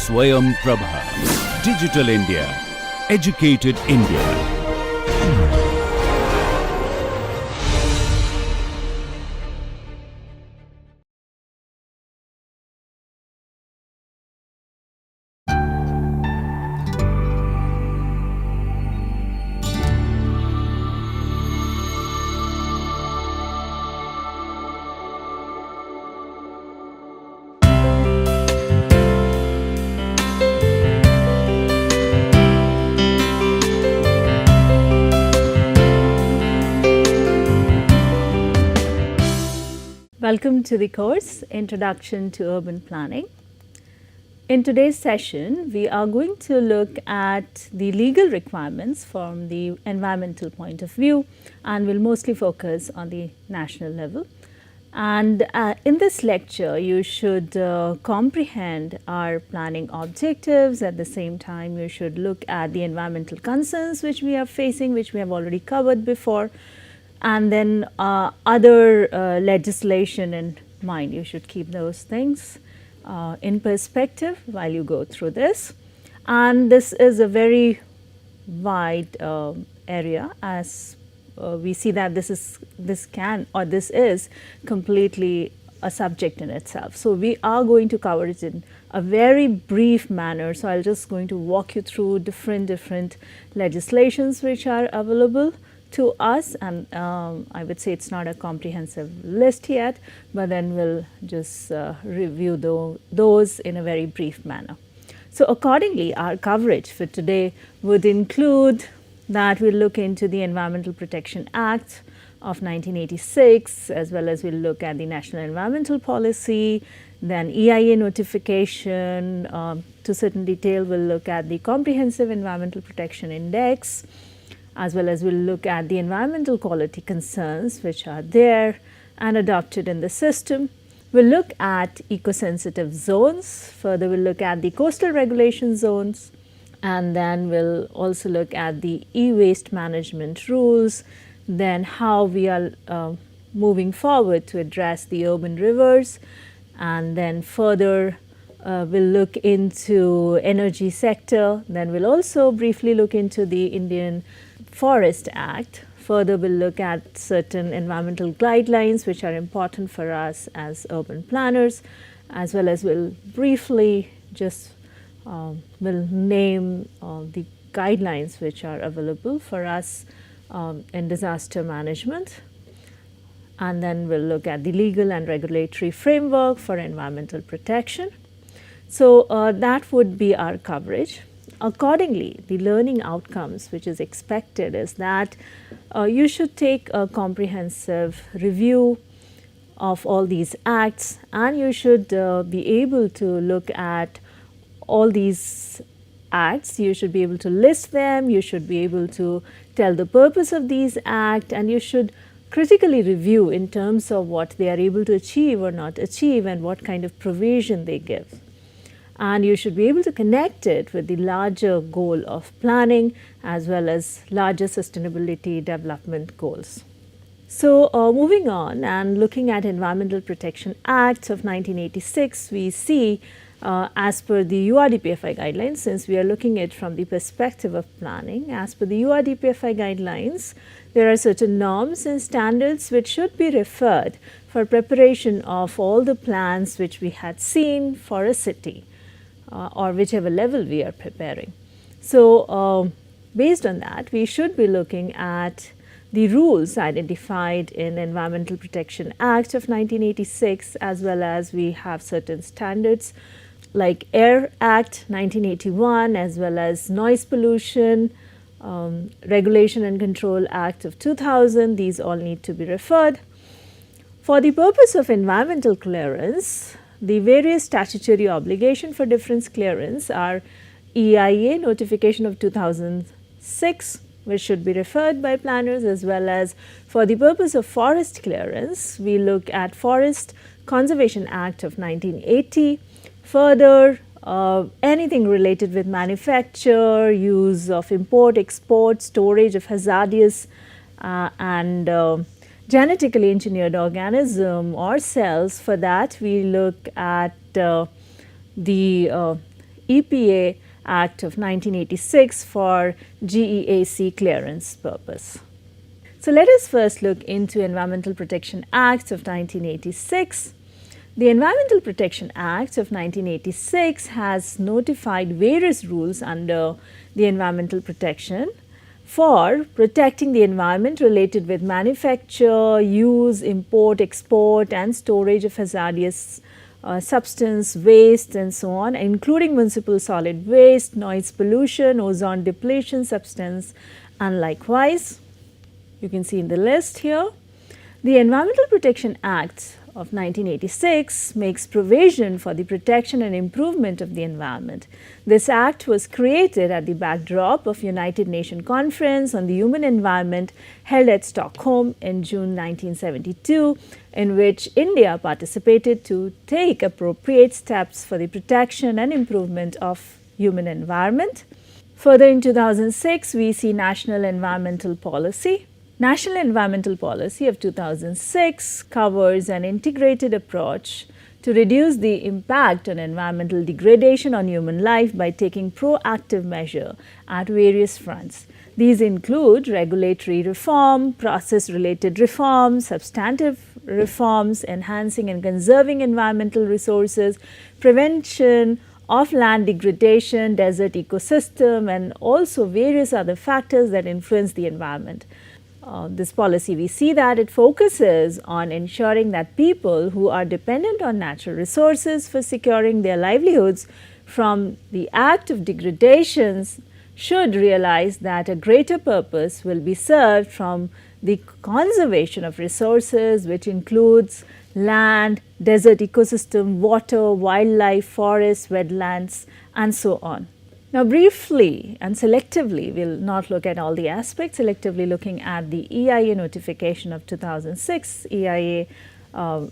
Swayam Prabha. Digital India. Educated India. Welcome to the course Introduction to Urban Planning. In today's session, we are going to look at the legal requirements from the environmental point of view, and we'll mostly focus on the national level. And in this lecture, you should comprehend our planning objectives. At the same time, you should look at the environmental concerns which we are facing, which we have already covered before. And then other legislation in mind. You should keep those things in perspective while you go through this. And this is a very wide area, as we see that this is completely a subject in itself. So we are going to cover it in a very brief manner. So I'll just going to walk you through different legislations which are available to us, and I would say it's not a comprehensive list yet, but then we'll just review those in a very brief manner. So accordingly, our coverage for today would include that we'll look into the Environmental Protection Act of 1986, as well as we'll look at the National Environmental Policy, then EIA notification. To certain detail, we'll look at the Comprehensive Environmental Protection Index, as well as we'll look at the environmental quality concerns which are there and adopted in the system. We'll look at eco-sensitive zones. Further, we'll look at the coastal regulation zones, and then we'll also look at the e-waste management rules, then how we are moving forward to address the urban rivers, and then further we'll look into energy sector. Then we'll also briefly look into the Indian Forest Act. Further, we'll look at certain environmental guidelines which are important for us as urban planners, as well as we'll briefly just will name the guidelines which are available for us in disaster management. And then we'll look at the legal and regulatory framework for environmental protection. So that would be our coverage. Accordingly, the learning outcomes which is expected is that you should take a comprehensive review of all these acts, and you should be able to look at all these acts. You should be able to list them, you should be able to tell the purpose of these acts, and you should critically review in terms of what they are able to achieve or not achieve and what kind of provision they give. And you should be able to connect it with the larger goal of planning as well as larger sustainability development goals. So moving on and looking at Environmental Protection Act of 1986, we see as per the URDPFI guidelines, since we are looking at it from the perspective of planning, as per the URDPFI guidelines, there are certain norms and standards which should be referred for preparation of all the plans which we had seen for a city. Or whichever level we are preparing. So based on that, we should be looking at the rules identified in Environmental Protection Act of 1986, as well as we have certain standards like Air Act 1981, as well as Noise Pollution Regulation and Control Act of 2000. These all need to be referred. For the purpose of environmental clearance, the various statutory obligations for difference clearance are EIA notification of 2006, which should be referred by planners, as well as for the purpose of forest clearance, we look at Forest Conservation Act of 1980. Further, anything related with manufacture, use of import, export, storage of hazardous and genetically engineered organism or cells. For that, we look at the EPA Act of 1986 for GEAC clearance purpose. So let us first look into Environmental Protection Act of 1986. The Environmental Protection Act of 1986 has notified various rules under the environmental protection for protecting the environment related with manufacture, use, import, export and storage of hazardous substance, waste and so on, including municipal solid waste, noise pollution, ozone depletion, substance and likewise. You can see in the list here. The Environmental Protection Act of 1986 makes provision for the protection and improvement of the environment. This act was created at the backdrop of United Nations Conference on the Human Environment held at Stockholm in June 1972, in which India participated to take appropriate steps for the protection and improvement of human environment. Further, in 2006, we see National Environmental Policy. National Environmental Policy of 2006 covers an integrated approach to reduce the impact on environmental degradation on human life by taking proactive measures at various fronts. These include regulatory reform, process-related reforms, substantive reforms, enhancing and conserving environmental resources, prevention of land degradation, desert ecosystem, and also various other factors that influence the environment. This policy, we see that it focuses on ensuring that people who are dependent on natural resources for securing their livelihoods from the act of degradations should realize that a greater purpose will be served from the conservation of resources, which includes land, desert ecosystem, water, wildlife, forests, wetlands, and so on. Now, briefly and selectively, we will not look at all the aspects, selectively looking at the EIA notification of 2006. EIA,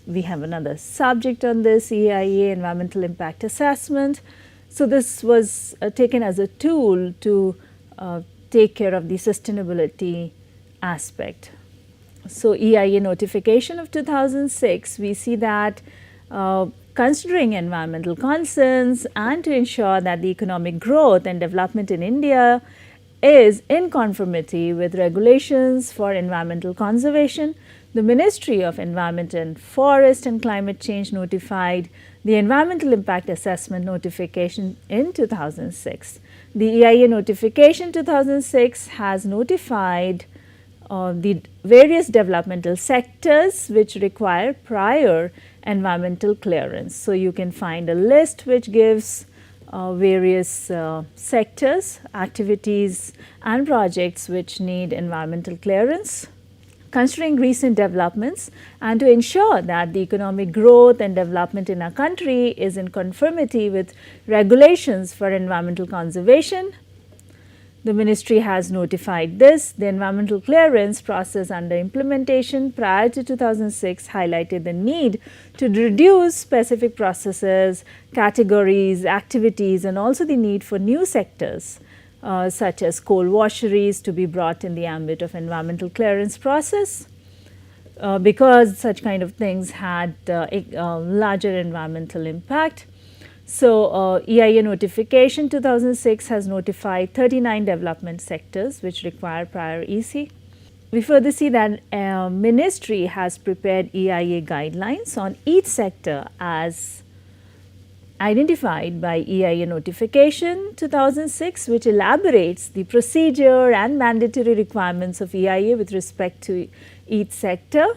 we have another subject on this, EIA, Environmental Impact Assessment. So, this was taken as a tool to take care of the sustainability aspect. So, EIA notification of 2006, we see that considering environmental concerns and to ensure that the economic growth and development in India is in conformity with regulations for environmental conservation, the Ministry of Environment and Forest and Climate Change notified the Environmental Impact Assessment notification in 2006. The EIA notification 2006 has notified the various developmental sectors which require prior environmental clearance. So, you can find a list which gives various sectors, activities and projects which need environmental clearance. Considering recent developments and to ensure that the economic growth and development in our country is in conformity with regulations for environmental conservation, the ministry has notified this. The environmental clearance process under implementation prior to 2006 highlighted the need to reduce specific processes, categories, activities and also the need for new sectors such as coal washeries to be brought in the ambit of environmental clearance process because such kind of things had larger environmental impact. So, EIA notification 2006 has notified 39 development sectors which require prior EC. We further see that ministry has prepared EIA guidelines on each sector as identified by EIA notification 2006, which elaborates the procedure and mandatory requirements of EIA with respect to each sector.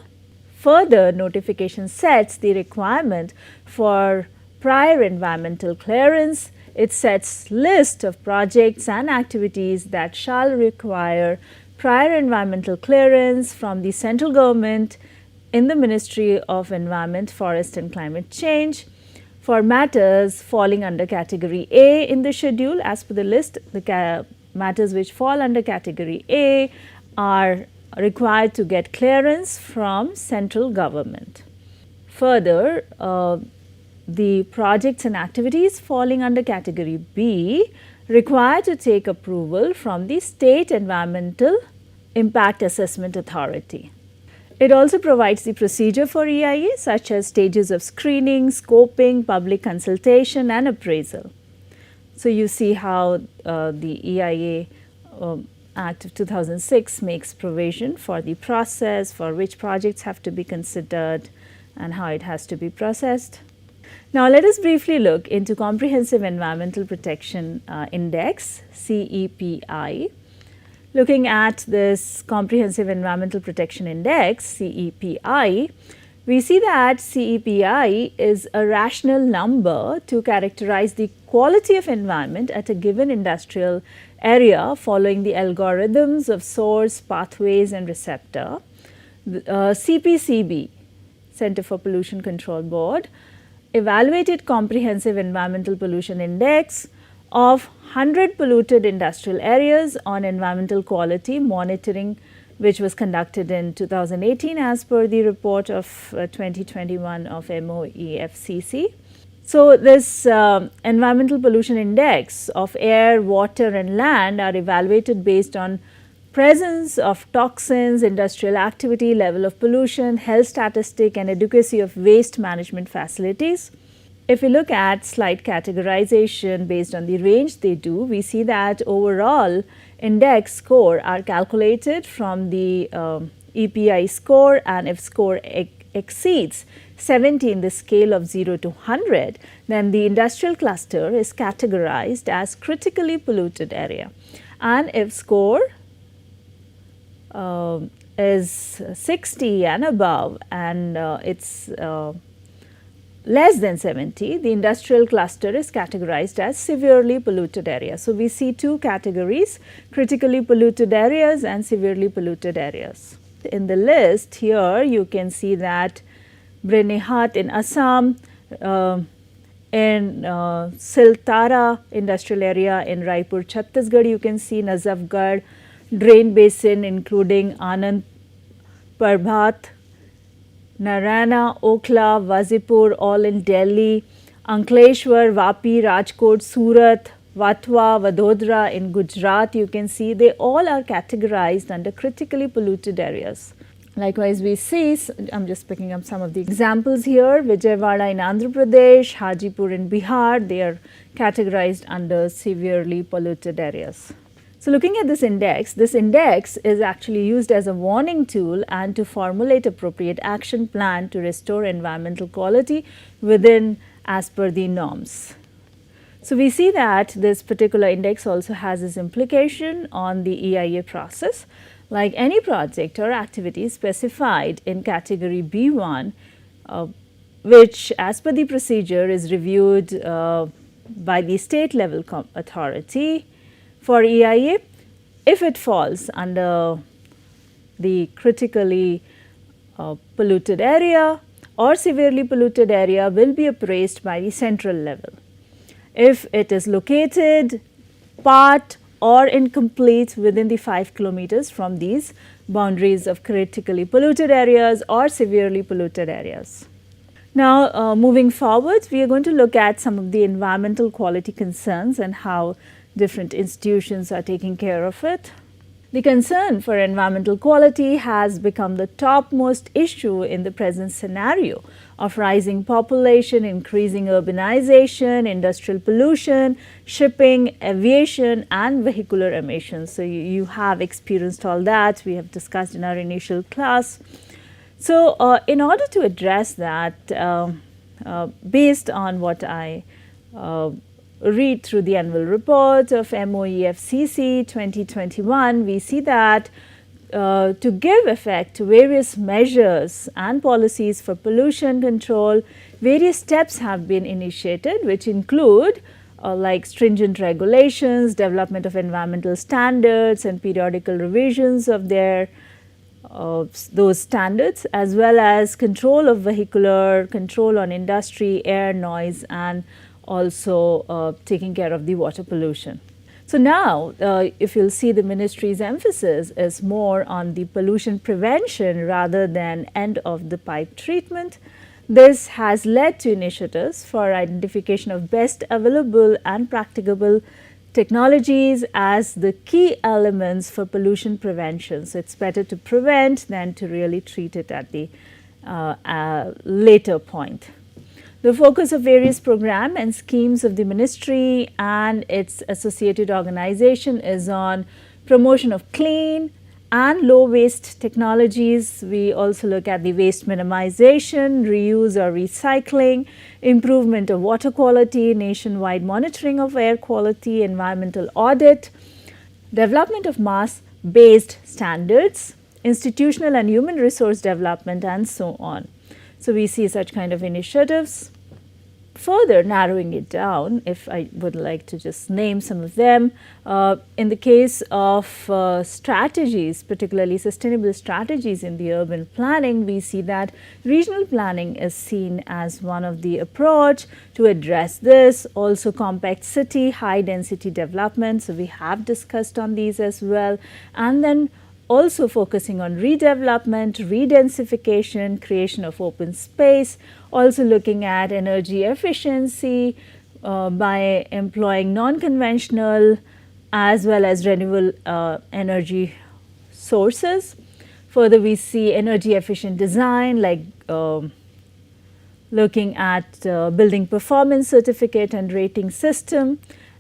Further, notification sets the requirement for prior environmental clearance. It sets list of projects and activities that shall require prior environmental clearance from the central government in the Ministry of Environment, Forest and Climate Change for matters falling under category A in the schedule. As per the list, the matters which fall under category A are required to get clearance from central government. Further, the projects and activities falling under category B require to take approval from the State Environmental Impact Assessment Authority. It also provides the procedure for EIA such as stages of screening, scoping, public consultation and appraisal. So you see how the EIA Act of 2006 makes provision for the process for which projects have to be considered and how it has to be processed. Now, let us briefly look into Comprehensive Environmental Protection Index, CEPI. Looking at this Comprehensive Environmental Protection Index, CEPI, we see that CEPI is a rational number to characterize the quality of environment at a given industrial area following the algorithms of source, pathways and receptor. CPCB, Center for Pollution Control Board, evaluated Comprehensive Environmental Pollution Index of 100 polluted industrial areas on environmental quality monitoring, which was conducted in 2018 as per the report of 2021 of MOEFCC. So, this environmental pollution index of air, water and land are evaluated based on presence of toxins, industrial activity, level of pollution, health statistic and adequacy of waste management facilities. If we look at slight categorization based on the range they do, we see that overall index score are calculated from the EPI score, and if score exceeds 70 in the scale of 0 to 100, then the industrial cluster is categorized as critically polluted area. And if score is 60 and above and it's less than 70, the industrial cluster is categorized as severely polluted area. So, we see two categories, critically polluted areas and severely polluted areas. In the list here, you can see that Brenihat in Assam, in Siltara industrial area in Raipur, Chhattisgarh, you can see Nazafgarh drain basin including Anand, Parbhat, Narayana, Okhla, Wazipur, all in Delhi, Ankleshwar, Vapi, Rajkot, Surat, Vatwa, Vadodara in Gujarat, you can see they all are categorized under critically polluted areas. Likewise, we see, I am just picking up some of the examples here, Vijayawada in Andhra Pradesh, Hajipur in Bihar, they are categorized under severely polluted areas. So, looking at this index is actually used as a warning tool and to formulate appropriate action plan to restore environmental quality within as per the norms. So, we see that this particular index also has its implication on the EIA process. Like any project or activity specified in category B1, which as per the procedure is reviewed by the state level authority for EIA, if it falls under the critically polluted area or severely polluted area will be appraised by the central level. If it is located part or incomplete within the 5 kilometers from these boundaries of critically polluted areas or severely polluted areas. Now, moving forward, we are going to look at some of the environmental quality concerns and how different institutions are taking care of it. The concern for environmental quality has become the topmost issue in the present scenario of rising population, increasing urbanization, industrial pollution, shipping, aviation and vehicular emissions. So, you have experienced all that, we have discussed in our initial class. So, in order to address that, based on what I read through the annual report of MOEFCC 2021, we see that to give effect to various measures and policies for pollution control, various steps have been initiated, which include like stringent regulations, development of environmental standards and periodical revisions of their those standards, as well as control of vehicular, control on industry, air, noise and also taking care of the water pollution. So, now if you will see, the ministry's emphasis is more on the pollution prevention rather than end of the pipe treatment. This has led to initiatives for identification of best available and practicable technologies as the key elements for pollution prevention. So, it is better to prevent than to really treat it at the later point. The focus of various programs and schemes of the ministry and its associated organization is on promotion of clean and low waste technologies. We also look at the waste minimization, reuse or recycling, improvement of water quality, nationwide monitoring of air quality, environmental audit, development of mass-based standards, institutional and human resource development, and so on. So, we see such kind of initiatives. Further narrowing it down, if I would like to just name some of them, in the case of strategies, particularly sustainable strategies in the urban planning, we see that regional planning is seen as one of the approach to address this. Also compact city, high density development, so we have discussed on these as well, and then also focusing on redevelopment, redensification, creation of open space, also looking at energy efficiency by employing non-conventional as well as renewable energy sources. Further, we see energy efficient design like looking at building performance certificate and rating system,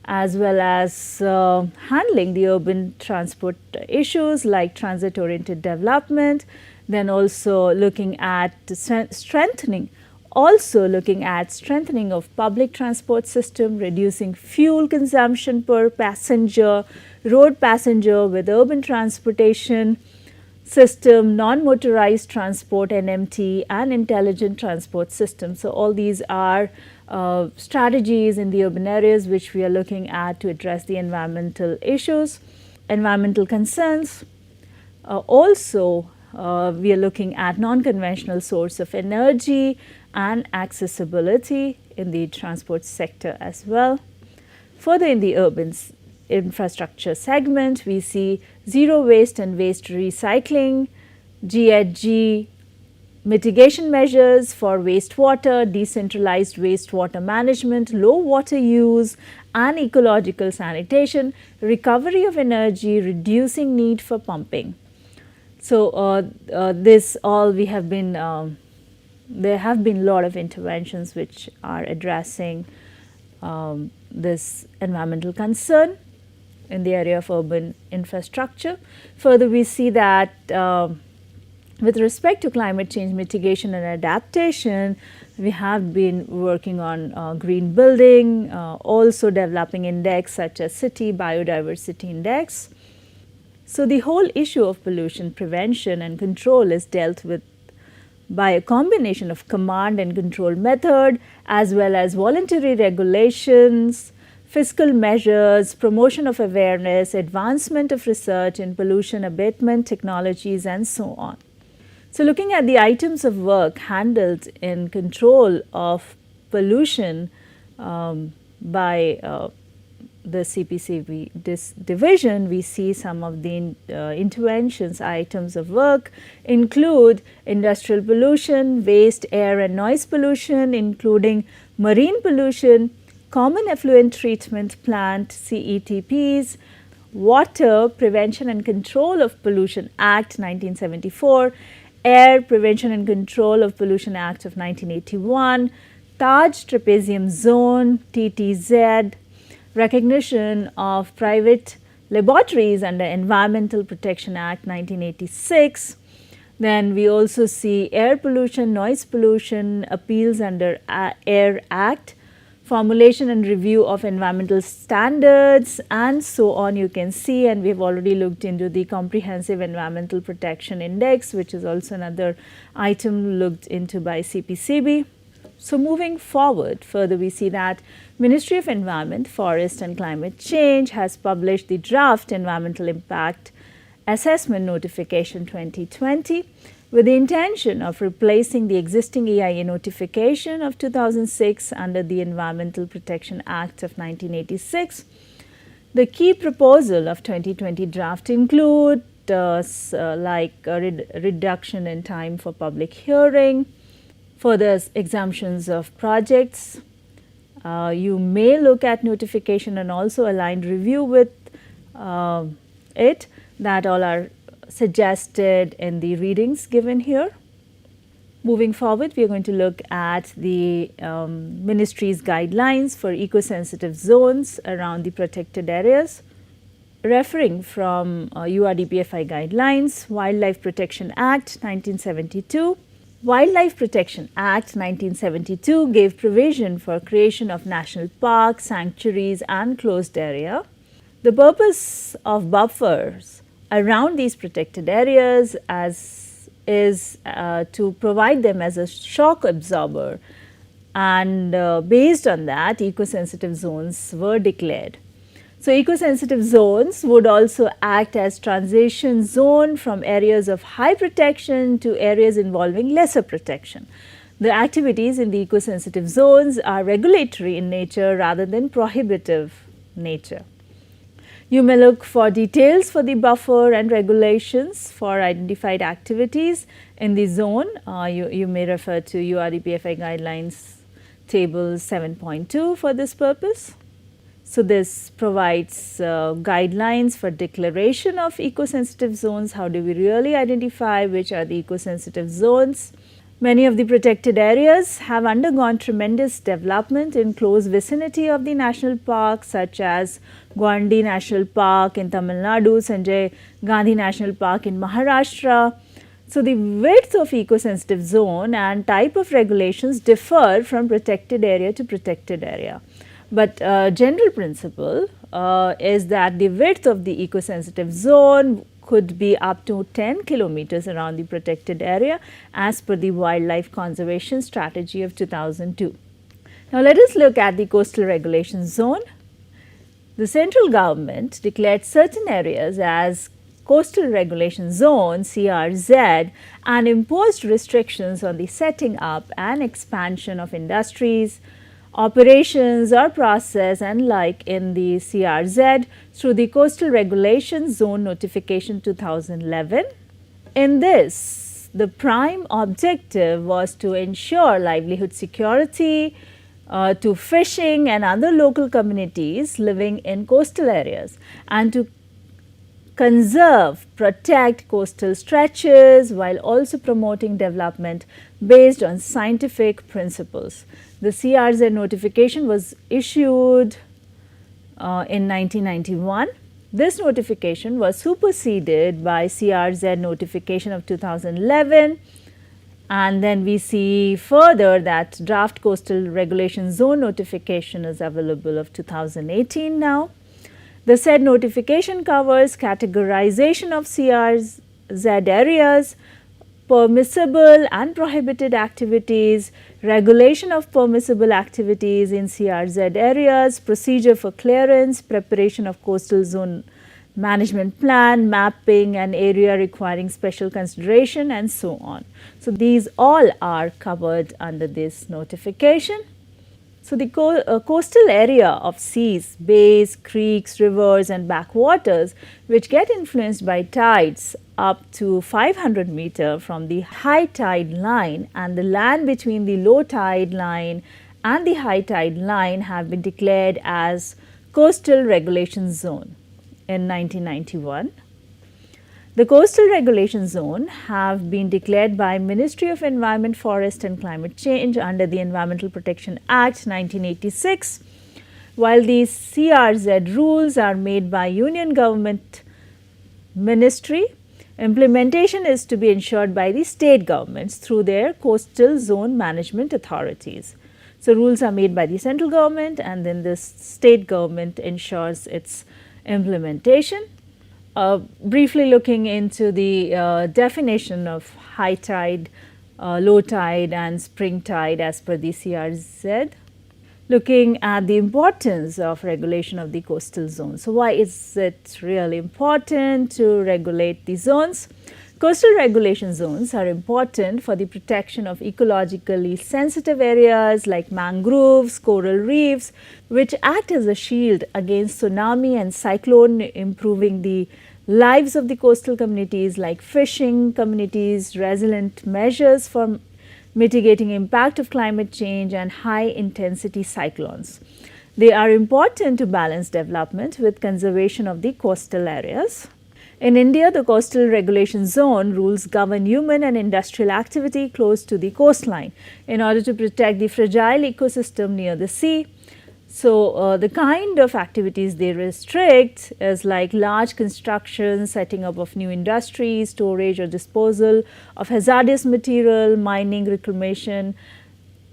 as well as handling the urban transport issues like transit oriented development, then also looking at strengthening of public transport system, reducing fuel consumption per passenger, road passenger with urban transportation system, non-motorized transport NMT, and intelligent transport system. So, all these are strategies in the urban areas which we are looking at to address the environmental issues, environmental concerns. Also, we are looking at non-conventional source of energy and accessibility in the transport sector as well. Further, in the urban infrastructure segment, we see zero waste and waste recycling, GHG mitigation measures for wastewater, decentralized wastewater management, low water use and ecological sanitation, recovery of energy, reducing need for pumping. So, this all we have been, there have been a lot of interventions which are addressing this environmental concern in the area of urban infrastructure. Further, we see that with respect to climate change mitigation and adaptation, we have been working on green building, also developing index such as city biodiversity index. So, the whole issue of pollution prevention and control is dealt with by a combination of command and control method as well as voluntary regulations, fiscal measures, promotion of awareness, advancement of research in pollution abatement technologies, and so on. So, looking at the items of work handled in control of pollution by the CPCB division, we see some of the interventions items of work include industrial pollution, waste, air and noise pollution, including marine pollution, common effluent treatment plant CETPs, Water Prevention and Control of Pollution Act 1974, Air Prevention and Control of Pollution Act of 1981, Taj Trapezium Zone TTZ, recognition of private laboratories under Environmental Protection Act 1986. Then we also see air pollution, noise pollution, appeals under Air Act, formulation and review of environmental standards, and so on. You can see, and we have already looked into the Comprehensive Environmental Protection Index, which is also another item looked into by CPCB. So, moving forward, further we see that Ministry of Environment, Forest and Climate Change has published the Draft Environmental Impact Assessment Notification 2020 with the intention of replacing the existing EIA notification of 2006 under the Environmental Protection Act of 1986. The key proposal of 2020 draft include like a reduction in time for public hearing, further exemptions of projects. You may look at notification and also aligned review with it, that all are suggested in the readings given here. Moving forward, we are going to look at the ministry's guidelines for eco-sensitive zones around the protected areas. Referring from URDPFI guidelines, Wildlife Protection Act 1972. Wildlife Protection Act 1972 gave provision for creation of national parks, sanctuaries and closed area. The purpose of buffers around these protected areas is to provide them as a shock absorber, and based on that eco-sensitive zones were declared. So, eco-sensitive zones would also act as transition zone from areas of high protection to areas involving lesser protection. The activities in the eco-sensitive zones are regulatory in nature rather than prohibitive nature. You may look for details for the buffer and regulations for identified activities in the zone. You may refer to URDPFI guidelines table 7.2 for this purpose. So, this provides guidelines for declaration of eco-sensitive zones. How do we really identify which are the eco-sensitive zones? Many of the protected areas have undergone tremendous development in close vicinity of the national parks, such as Gwandi National Park in Tamil Nadu, Sanjay Gandhi National Park in Maharashtra. So, the width of eco-sensitive zone and type of regulations differ from protected area to protected area. But general principle is that the width of the eco-sensitive zone could be up to 10 kilometers around the protected area as per the Wildlife Conservation Strategy of 2002. Now, let us look at the coastal regulation zone. The central government declared certain areas as coastal regulation zone CRZ and imposed restrictions on the setting up and expansion of industries, operations or process and like in the CRZ through the Coastal Regulation Zone Notification 2011. In this, the prime objective was to ensure livelihood security to fishing and other local communities living in coastal areas, and to conserve, protect coastal stretches while also promoting development based on scientific principles. The CRZ notification was issued in 1991. This notification was superseded by CRZ notification of 2011, and then we see further that draft coastal regulation zone notification is available of 2018 now. The said notification covers categorization of CRZ areas, permissible and prohibited activities, regulation of permissible activities in CRZ areas, procedure for clearance, preparation of coastal zone management plan, mapping an area requiring special consideration and so on. So, these all are covered under this notification. So, the coastal area of seas, bays, creeks, rivers and backwaters which get influenced by tides up to 500 meter from the high tide line and the land between the low tide line and the high tide line have been declared as coastal regulation zone in 1991. The coastal regulation zone have been declared by Ministry of Environment, Forest and Climate Change under the Environmental Protection Act 1986, while these CRZ rules are made by Union Government Ministry. Implementation is to be ensured by the state governments through their coastal zone management authorities. So, rules are made by the central government and then the state government ensures its implementation. Briefly looking into the definition of high tide, low tide and spring tide as per the CRZ. Looking at the importance of regulation of the coastal zone. So, why is it really important to regulate the zones? Coastal regulation zones are important for the protection of ecologically sensitive areas like mangroves, coral reefs, which act as a shield against tsunami and cyclone, improving the lives of the coastal communities like fishing communities, resilient measures for mitigating impact of climate change and high intensity cyclones. They are important to balance development with conservation of the coastal areas. In India, the coastal regulation zone rules govern human and industrial activity close to the coastline in order to protect the fragile ecosystem near the sea. So, the kind of activities they restrict is like large construction, setting up of new industries, storage or disposal of hazardous material, mining, reclamation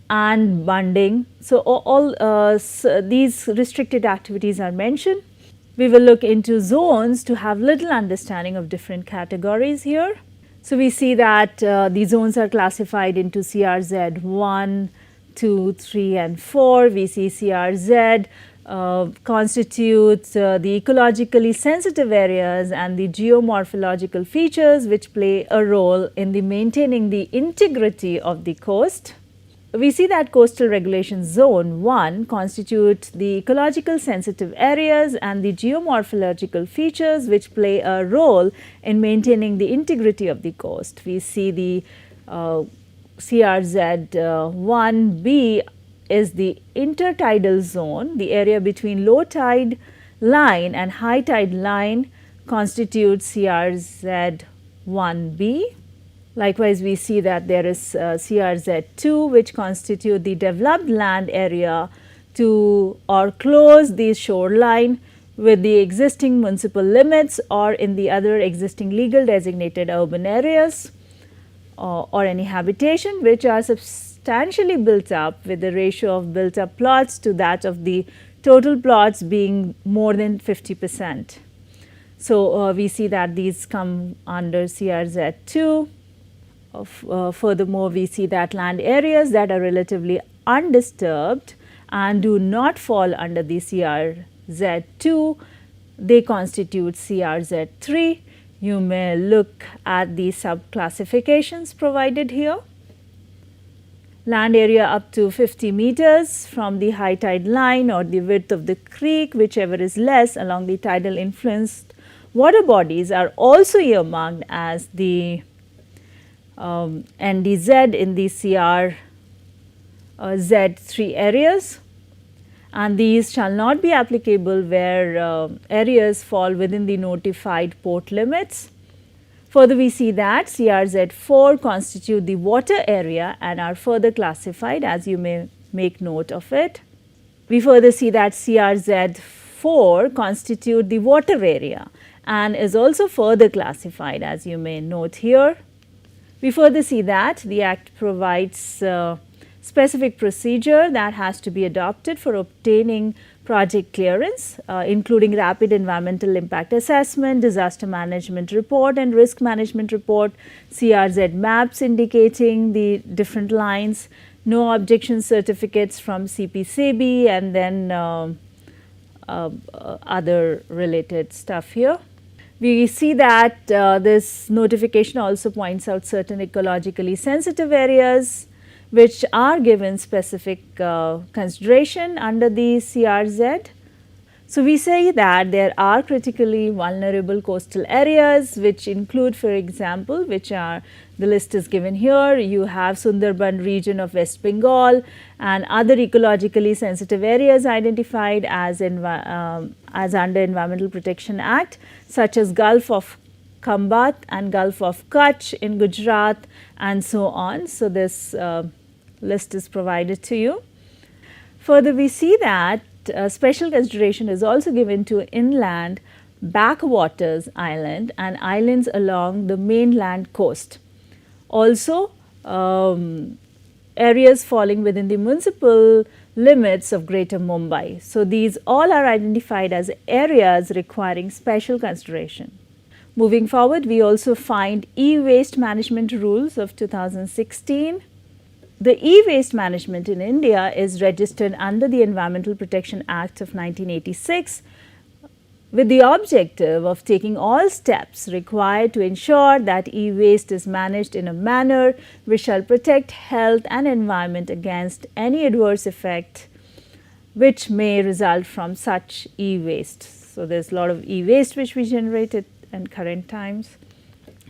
and bunding. So, these restricted activities are mentioned. We will look into zones to have little understanding of different categories here. So, we see that the zones are classified into CRZ 1, 2, 3 and 4. We see CRZ constitutes the ecologically sensitive areas and the geomorphological features which play a role in the maintaining the integrity of the coast. We see that coastal regulation zone 1 constitutes the ecological sensitive areas and the geomorphological features which play a role in maintaining the integrity of the coast. We see the CRZ 1B is the intertidal zone. The area between low tide line and high tide line constitutes CRZ 1B. Likewise, we see that there is CRZ 2 which constitute the developed land area to or close the shoreline with the existing municipal limits or in the other existing legal designated urban areas or any habitation which are substantially built up with the ratio of built up plots to that of the total plots being more than 50%. So, we see that these come under CRZ 2. Furthermore, we see that land areas that are relatively undisturbed and do not fall under the CRZ 2, they constitute CRZ 3. You may look at the sub-classifications provided here. Land area up to 50 meters from the high tide line or the width of the creek, whichever is less along the tidal influenced water bodies, are also earmarked as the NDZ in the CRZ3 areas, and these shall not be applicable where areas fall within the notified port limits. Further, we see that CRZ4 constitute the water area and are further classified, as you may make note of it. We further see that CRZ4 constitute the water area and is also further classified, as you may note here. We further see that the Act provides specific procedure that has to be adopted for obtaining project clearance, including rapid environmental impact assessment, disaster management report and risk management report, CRZ maps indicating the different lines, no objection certificates from CPCB, and then other related stuff here. We see that this notification also points out certain ecologically sensitive areas which are given specific consideration under the CRZ. So, we say that there are critically vulnerable coastal areas which include, for example, which are the list is given here. You have Sundarban region of West Bengal and other ecologically sensitive areas identified as under Environmental Protection Act, such as Gulf of Khambat and Gulf of Kutch in Gujarat and so on. So, this list is provided to you. Further, we see that special consideration is also given to inland backwaters island and islands along the mainland coast. Also, areas falling within the municipal limits of Greater Mumbai. So, these all are identified as areas requiring special consideration. Moving forward, we also find e-waste management rules of 2016. The e-waste management in India is registered under the Environmental Protection Act of 1986 with the objective of taking all steps required to ensure that e-waste is managed in a manner which shall protect health and environment against any adverse effect which may result from such e-waste. So, there is a lot of e-waste which we generated in current times.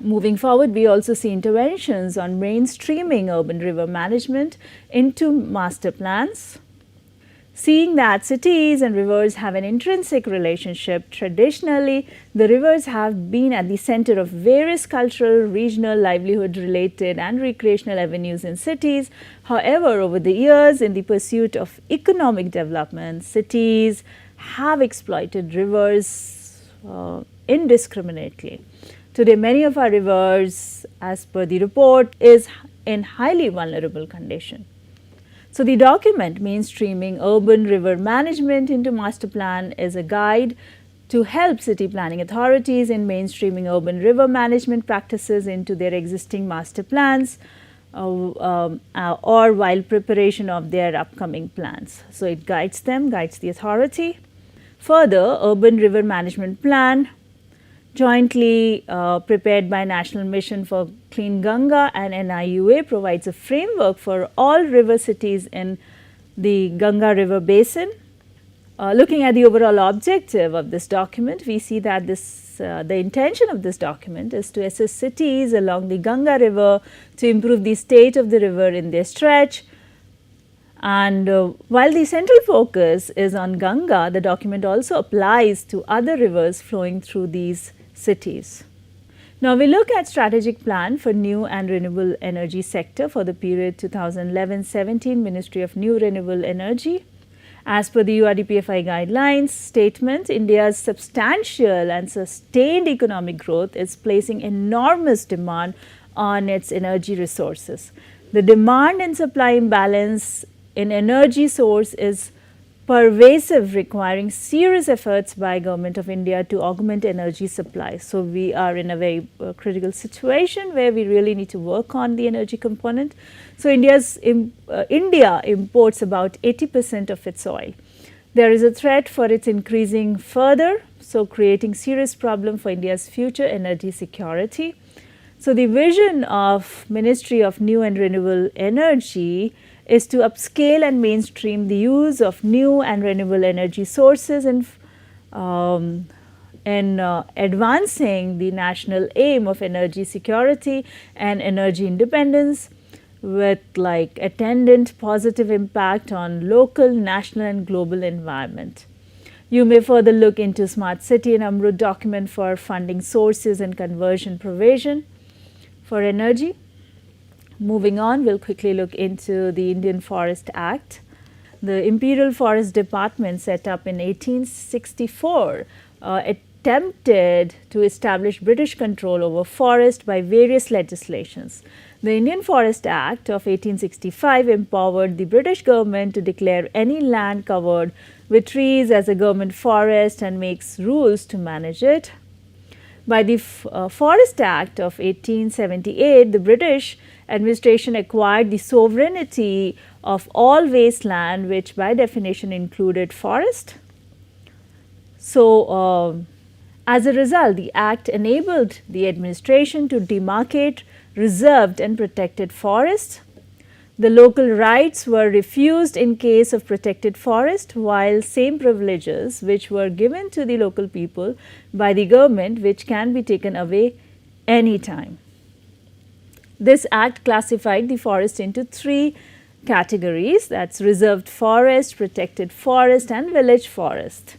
Moving forward, we also see interventions on mainstreaming urban river management into master plans. Seeing that cities and rivers have an intrinsic relationship, traditionally the rivers have been at the center of various cultural, regional, livelihood related and recreational avenues in cities. However, over the years, in the pursuit of economic development, cities have exploited rivers indiscriminately. Today, many of our rivers, as per the report, is in highly vulnerable condition. So, the document Mainstreaming Urban River Management into Master Plan is a guide to help city planning authorities in mainstreaming urban river management practices into their existing master plans or while preparation of their upcoming plans. So, it guides them, guides the authority. Further, Urban River Management Plan jointly prepared by National Mission for Clean Ganga and NIUA provides a framework for all river cities in the Ganga River Basin. Looking at the overall objective of this document, we see that the intention of this document is to assist cities along the Ganga River to improve the state of the river in their stretch. And while the central focus is on Ganga, the document also applies to other rivers flowing through these cities. Now, we look at strategic plan for new and renewable energy sector for the period 2011-17 Ministry of New Renewable Energy. As per the URDPFI guidelines statement, India's substantial and sustained economic growth is placing enormous demand on its energy resources. The demand and supply imbalance in energy source is pervasive, requiring serious efforts by Government of India to augment energy supply. So, we are in a very critical situation where we really need to work on the energy component. So, India imports about 80% of its oil. There is a threat for its increasing further, so creating serious problem for India's future energy security. So, the vision of Ministry of New and Renewable Energy is to upscale and mainstream the use of new and renewable energy sources in advancing the national aim of energy security and energy independence with like attendant positive impact on local, national and global environment. You may further look into Smart City and Amrut document for funding sources and conversion provision for energy. Moving on, we will quickly look into the Indian Forest Act. The Imperial Forest Department, set up in 1864, attempted to establish British control over forest by various legislations. The Indian Forest Act of 1865 empowered the British government to declare any land covered with trees as a government forest and makes rules to manage it. By the Forest Act of 1878, the British administration acquired the sovereignty of all wasteland, which by definition included forest. So, as a result, the Act enabled the administration to demarcate reserved and protected forests. The local rights were refused in case of protected forest, while same privileges which were given to the local people by the government, which can be taken away any time. This act classified the forest into three categories, that's reserved forest, protected forest and village forest.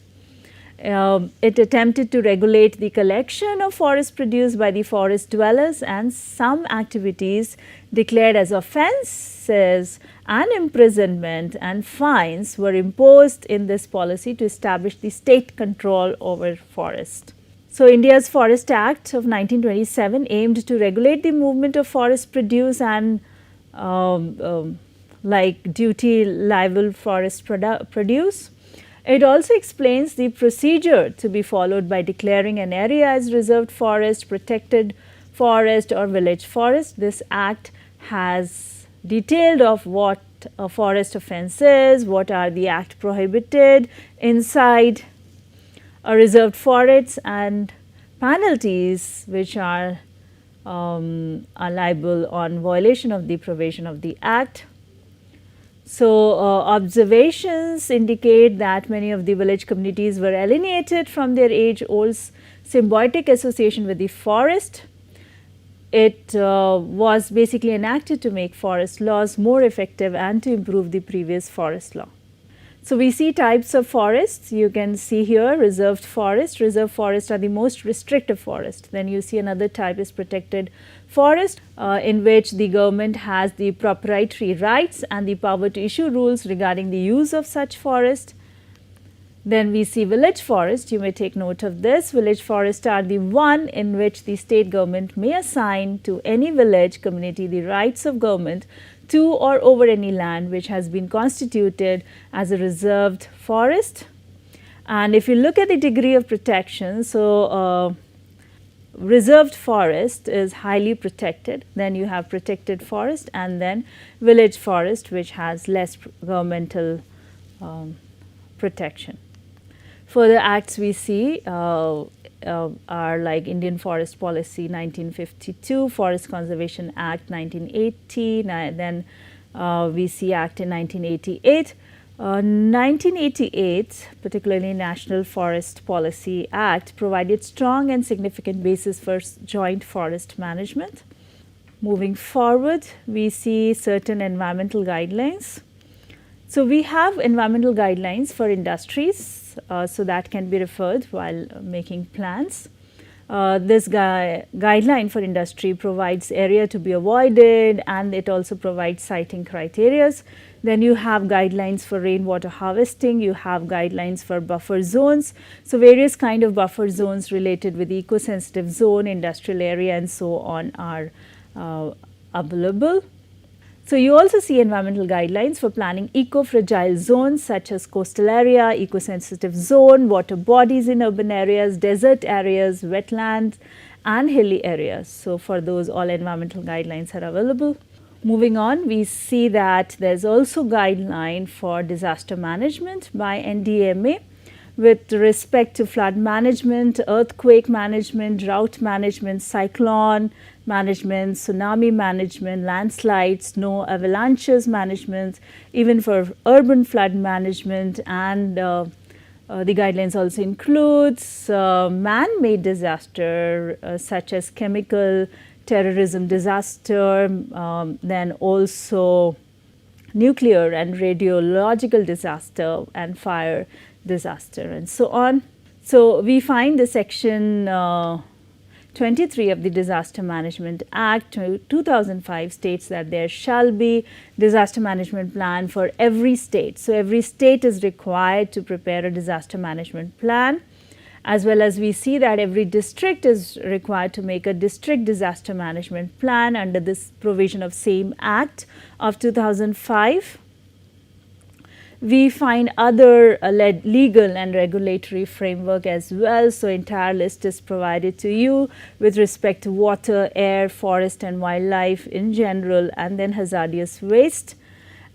It attempted to regulate the collection of forest produce by the forest dwellers, and some activities declared as offences and imprisonment and fines were imposed in this policy to establish the state control over forest. So, India's Forest Act of 1927 aimed to regulate the movement of forest produce and like duty liable forest produce. It also explains the procedure to be followed by declaring an area as reserved forest, protected forest or village forest. This act has detailed of what a forest offence is, what are the act prohibited inside a reserved forest, and penalties which are liable on violation of the provision of the act. So, observations indicate that many of the village communities were alienated from their age-old symbiotic association with the forest. It was basically enacted to make forest laws more effective and to improve the previous forest law. So, we see types of forests. You can see here reserved forest. Reserved forests are the most restrictive forest. Then you see another type is protected forest, in which the government has the proprietary rights and the power to issue rules regarding the use of such forest. Then we see village forest. You may take note of this. Village forests are the one in which the state government may assign to any village community the rights of government to or over any land which has been constituted as a reserved forest. And if you look at the degree of protection, so reserved forest is highly protected, then you have protected forest, and then village forest which has less governmental protection. Further acts we see are like Indian Forest Policy 1952, Forest Conservation Act 1980, then we see Act in 1988. 1988, particularly National Forest Policy Act, provided strong and significant basis for joint forest management. Moving forward, we see certain environmental guidelines. So, we have environmental guidelines for industries, so that can be referred while making plans. This guideline for industry provides area to be avoided, and it also provides siting criteria. Then you have guidelines for rainwater harvesting, you have guidelines for buffer zones. So, various kind of buffer zones related with eco-sensitive zone, industrial area and so on are available. So, you also see environmental guidelines for planning eco-fragile zones such as coastal area, eco-sensitive zone, water bodies in urban areas, desert areas, wetlands and hilly areas. So, for those all environmental guidelines are available. Moving on, we see that there is also guideline for disaster management by NDMA with respect to flood management, earthquake management, drought management, cyclone management, tsunami management, landslides, snow avalanches management, even for urban flood management, and the guidelines also includes man-made disaster such as chemical, terrorism disaster, then also nuclear and radiological disaster and fire disaster and so on. So, we find the section 23 of the Disaster Management Act 2005 states that there shall be disaster management plan for every state. So, every state is required to prepare a disaster management plan, as well as we see that every district is required to make a district disaster management plan under this provision of same Act of 2005. We find other legal and regulatory framework as well. So, entire list is provided to you with respect to water, air, forest and wildlife in general, and then hazardous waste.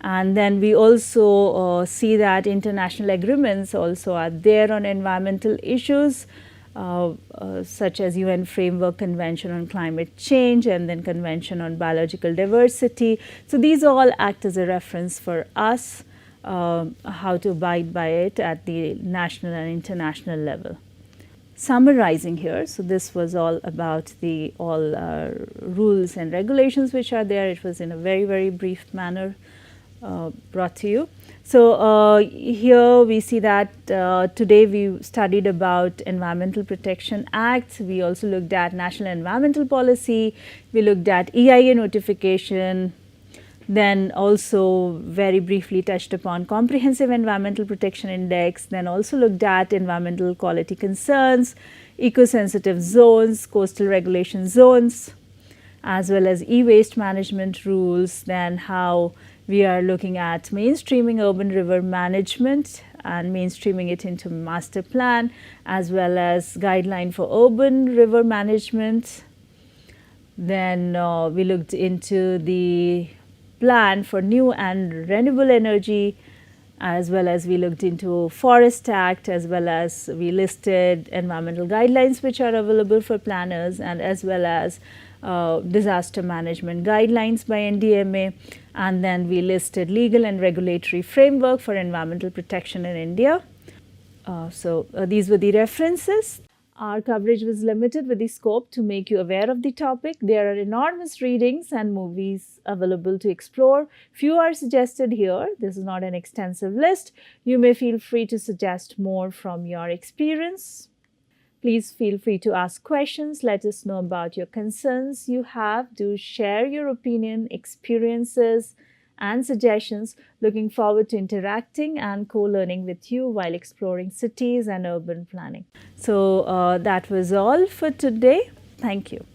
And then we also see that international agreements also are there on environmental issues, such as UN Framework Convention on Climate Change and then Convention on Biological Diversity. So, these all act as a reference for us how to abide by it at the national and international level. Summarizing here, so this was all about the all rules and regulations which are there. It was in a very brief manner brought to you. So, here we see that today we studied about Environmental Protection Act. We also looked at National Environmental Policy. We looked at EIA notification. Then also very briefly touched upon Comprehensive Environmental Protection Index, then also looked at environmental quality concerns, eco-sensitive zones, coastal regulation zones, as well as e-waste management rules, then how we are looking at mainstreaming urban river management and mainstreaming it into master plan, as well as guideline for urban river management. Then we looked into the plan for new and renewable energy, as well as we looked into Forest Act, as well as we listed environmental guidelines which are available for planners, and as well as disaster management guidelines by NDMA, and then we listed legal and regulatory framework for environmental protection in India. So, these were the references. Our coverage was limited with the scope to make you aware of the topic. There are enormous readings and movies available to explore. Few are suggested here. This is not an extensive list. You may feel free to suggest more from your experience. Please feel free to ask questions. Let us know about your concerns you have. Do share your opinion, experiences, and suggestions. Looking forward to interacting and co-learning with you while exploring cities and urban planning. So that was all for today. Thank you.